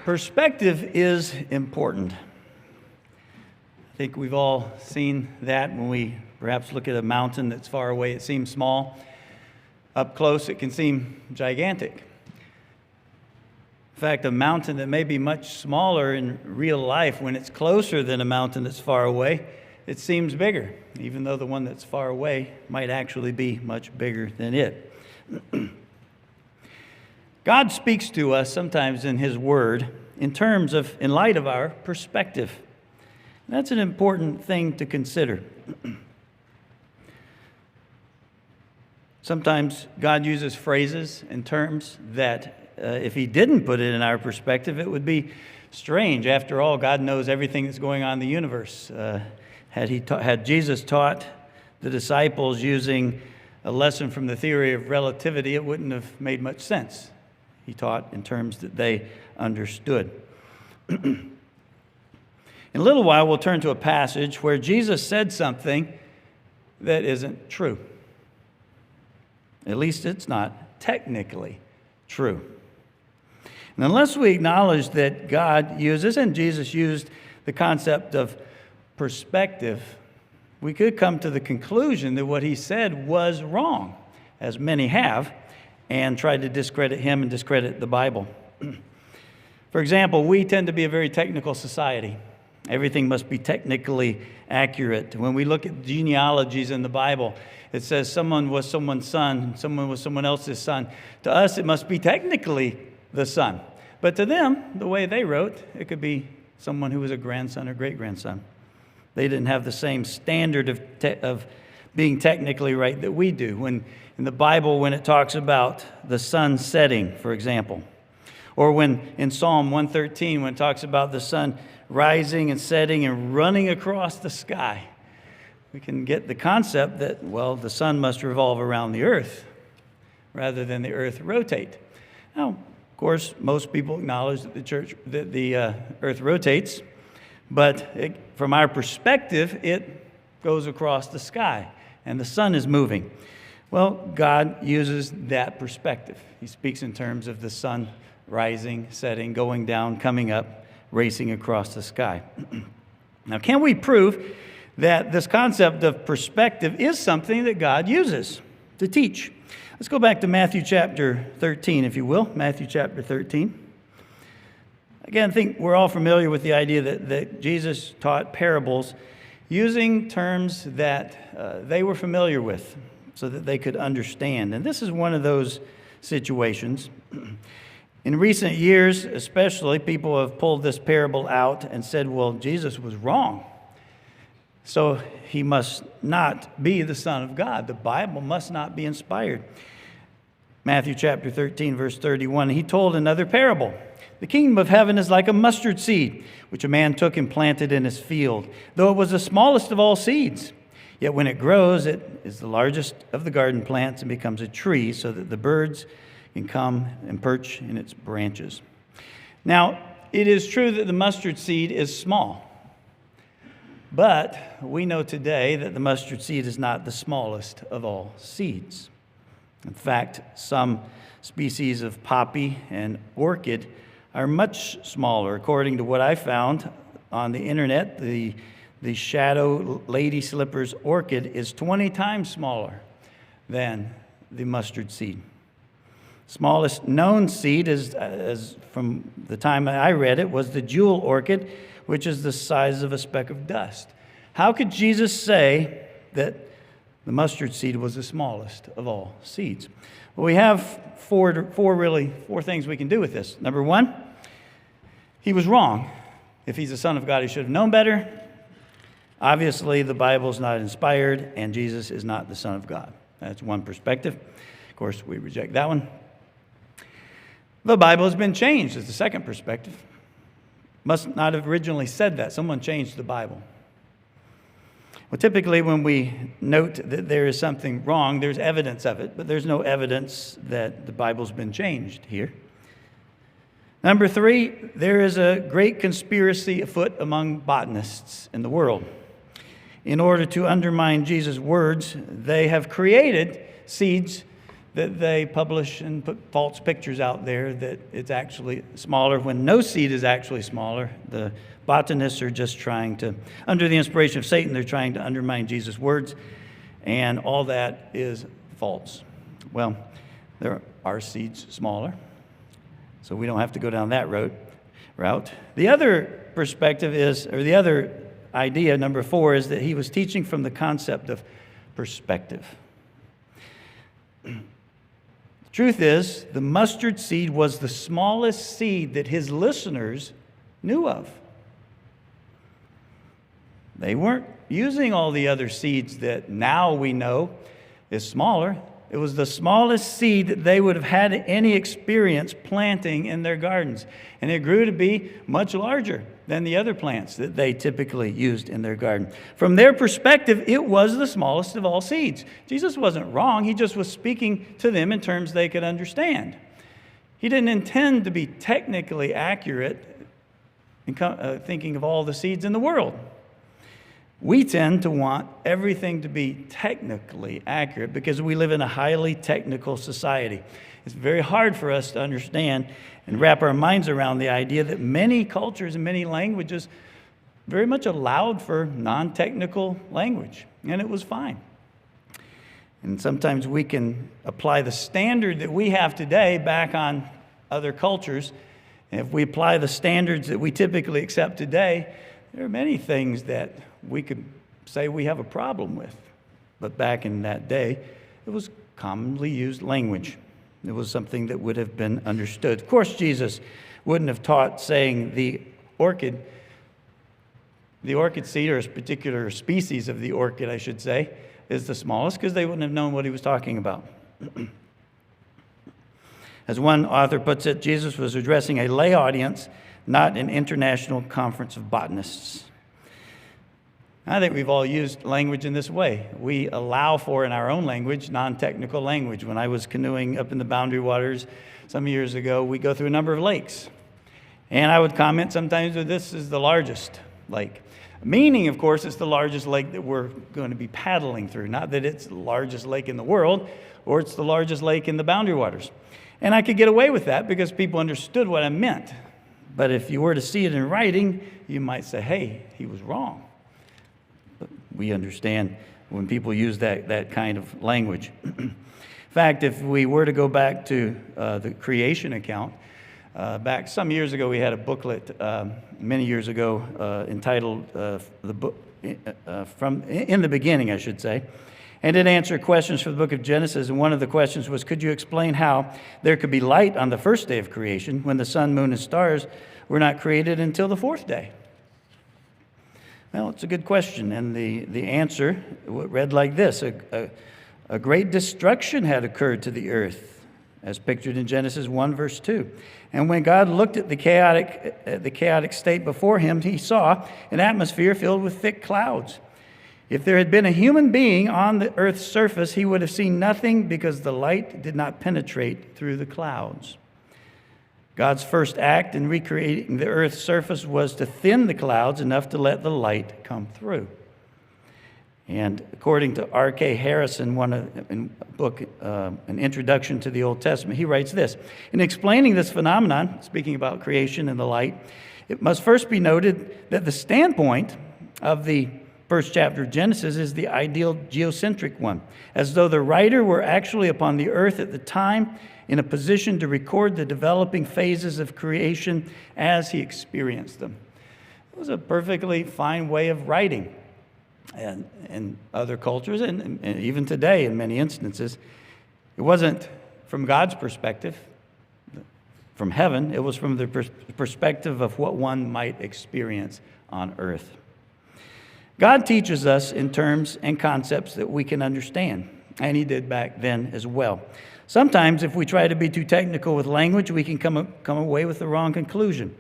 Perspective is important. I think we've all seen that when we perhaps look at a mountain that's far away, it seems small. Up close, it can seem gigantic. In fact, a mountain that may be much smaller in real life, when it's closer than a mountain that's far away, it seems bigger, even though the one that's far away might actually be much bigger than it. God speaks to us sometimes in His Word in light of our perspective. That's an important thing to consider. Sometimes God uses phrases and terms that if He didn't put it in our perspective, it would be strange. After all, God knows everything that's going on in the universe. Had Jesus taught the disciples using a lesson from the theory of relativity, it wouldn't have made much sense. He taught in terms that they understood. In a little while, we'll turn to a passage where Jesus said something that isn't true. At least it's not technically true. And unless we acknowledge that God uses, and Jesus used, the concept of perspective, we could come to the conclusion that what He said was wrong, as many have, and tried to discredit Him and discredit the Bible. For example, we tend to be a very technical society. Everything must be technically accurate. When we look at genealogies in the Bible, it says someone was someone's son, someone was someone else's son. To us, it must be technically the son. But to them, the way they wrote, it could be someone who was a grandson or great-grandson. They didn't have the same standard of being technically right that we do. When in the Bible, when it talks about the sun setting, for example, or when in Psalm 113, when it talks about the sun rising and setting and running across the sky, we can get the concept that, well, the sun must revolve around the earth rather than the earth rotate. Now, of course, most people acknowledge that the earth rotates, but from our perspective, it goes across the sky and the sun is moving. Well, God uses that perspective. He speaks in terms of the sun rising, setting, going down, coming up, racing across the sky. Now, can we prove that this concept of perspective is something that God uses to teach? Let's go back to Matthew chapter 13, if you will. Matthew chapter 13. Again, I think we're all familiar with the idea that Jesus taught parables using terms that they were familiar with so that they could understand. And this is one of those situations. In recent years, especially, people have pulled this parable out and said, well, Jesus was wrong, so He must not be the Son of God. The Bible must not be inspired. Matthew chapter 13, verse 31, He told another parable. The kingdom of heaven is like a mustard seed, which a man took and planted in his field. Though it was the smallest of all seeds, yet when it grows, it is the largest of the garden plants and becomes a tree, so that the birds can come and perch in its branches. Now, it is true that the mustard seed is small, but we know today that the mustard seed is not the smallest of all seeds. In fact, some species of poppy and orchid are much smaller. According to what I found on the internet, the shadow lady slippers orchid is 20 times smaller than the mustard seed. Smallest known seed is from the time I read it, was the jewel orchid, which is the size of a speck of dust. How could Jesus say that the mustard seed was the smallest of all seeds? Well, we have four things we can do with this. Number one, He was wrong. If He's the Son of God, He should have known better. Obviously, the Bible is not inspired, and Jesus is not the Son of God. That's one perspective. Of course, we reject that one. The Bible has been changed is the second perspective. Must not have originally said that. Someone changed the Bible. Well, typically when we note that there is something wrong, there's evidence of it, but there's no evidence that the Bible's been changed here. Number three, there is a great conspiracy afoot among botanists in the world. In order to undermine Jesus' words, they have created seeds that they publish and put false pictures out there that it's actually smaller when no seed is actually smaller. The botanists are just trying to, under the inspiration of Satan, they're trying to undermine Jesus' words, and all that is false. Well, there are seeds smaller, so we don't have to go down that route. The other perspective is, or the other idea, number 4, is that he was teaching from the concept of perspective. The truth is, the mustard seed was the smallest seed that his listeners knew of. They weren't using all the other seeds that now we know is smaller. It was the smallest seed that they would have had any experience planting in their gardens. And it grew to be much larger than the other plants that they typically used in their garden. From their perspective, it was the smallest of all seeds. Jesus wasn't wrong. He just was speaking to them in terms they could understand. He didn't intend to be technically accurate in thinking of all the seeds in the world. We tend to want everything to be technically accurate because we live in a highly technical society. It's very hard for us to understand and wrap our minds around the idea that many cultures and many languages very much allowed for non-technical language, and it was fine. And sometimes we can apply the standard that we have today back on other cultures. And if we apply the standards that we typically accept today, there are many things that we could say we have a problem with. But back in that day, it was commonly used language. It was something that would have been understood. Of course, Jesus wouldn't have taught saying the orchid seed, or a particular species of the orchid, I should say, is the smallest, because they wouldn't have known what he was talking about. As one author puts it, Jesus was addressing a lay audience, not an international conference of botanists. I think we've all used language in this way. We allow for, in our own language, non-technical language. When I was canoeing up in the Boundary Waters some years ago, we go through a number of lakes. And I would comment sometimes that this is the largest lake. Meaning, of course, it's the largest lake that we're going to be paddling through. Not that it's the largest lake in the world, or it's the largest lake in the Boundary Waters. And I could get away with that because people understood what I meant. But if you were to see it in writing, you might say, hey, he was wrong. But we understand when people use that kind of language. In fact, if we were to go back to the creation account, back some years ago, we had a booklet many years ago entitled "The Book from in the Beginning," I should say, and it answered questions for the book of Genesis. And one of the questions was, could you explain how there could be light on the first day of creation when the sun, moon, and stars were not created until the fourth day? Well, it's a good question, and the answer read like this: a great destruction had occurred to the earth, as pictured in Genesis 1, verse 2. And when God looked at the chaotic state before him, he saw an atmosphere filled with thick clouds. If there had been a human being on the earth's surface, he would have seen nothing because the light did not penetrate through the clouds. God's first act in recreating the earth's surface was to thin the clouds enough to let the light come through. And according to R.K. Harrison, in a book, An Introduction to the Old Testament, he writes this: in explaining this phenomenon, speaking about creation and the light, it must first be noted that the standpoint of the first chapter of Genesis is the ideal geocentric one, as though the writer were actually upon the earth at the time, in a position to record the developing phases of creation as he experienced them. It was a perfectly fine way of writing. And in other cultures, and even today in many instances, it wasn't from God's perspective, from heaven. It was from the perspective of what one might experience on earth. God teaches us in terms and concepts that we can understand, and he did back then as well. Sometimes if we try to be too technical with language, we can come away with the wrong conclusion.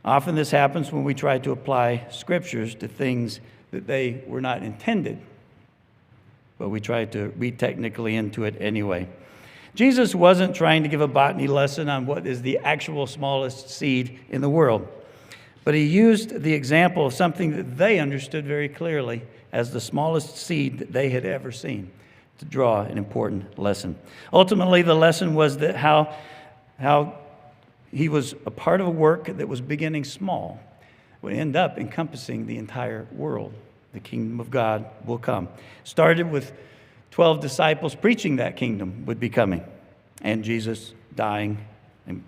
Often this happens when we try to apply scriptures to things that they were not intended, but we try to read technically into it anyway. Jesus wasn't trying to give a botany lesson on what is the actual smallest seed in the world, but he used the example of something that they understood very clearly as the smallest seed that they had ever seen. to draw an important lesson. Ultimately, the lesson was that how he was a part of a work that was beginning small, would end up encompassing the entire world. The kingdom of God will come. Started with 12 disciples preaching that kingdom would be coming, and Jesus dying and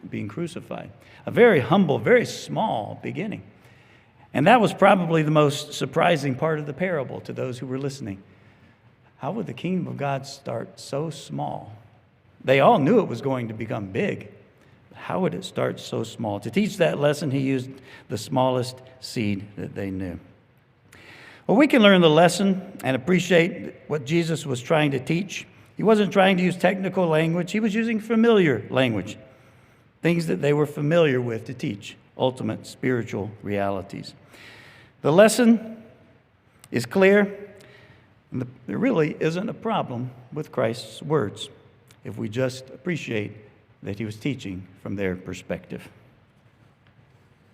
being crucified. A very humble, very small beginning. And that was probably the most surprising part of the parable to those who were listening. How would the kingdom of God start so small? They all knew it was going to become big. How would it start so small? To teach that lesson, he used the smallest seed that they knew. Well, we can learn the lesson and appreciate what Jesus was trying to teach. He wasn't trying to use technical language. He was using familiar language, things that they were familiar with to teach ultimate spiritual realities. The lesson is clear, and there really isn't a problem with Christ's words if we just appreciate that he was teaching from their perspective.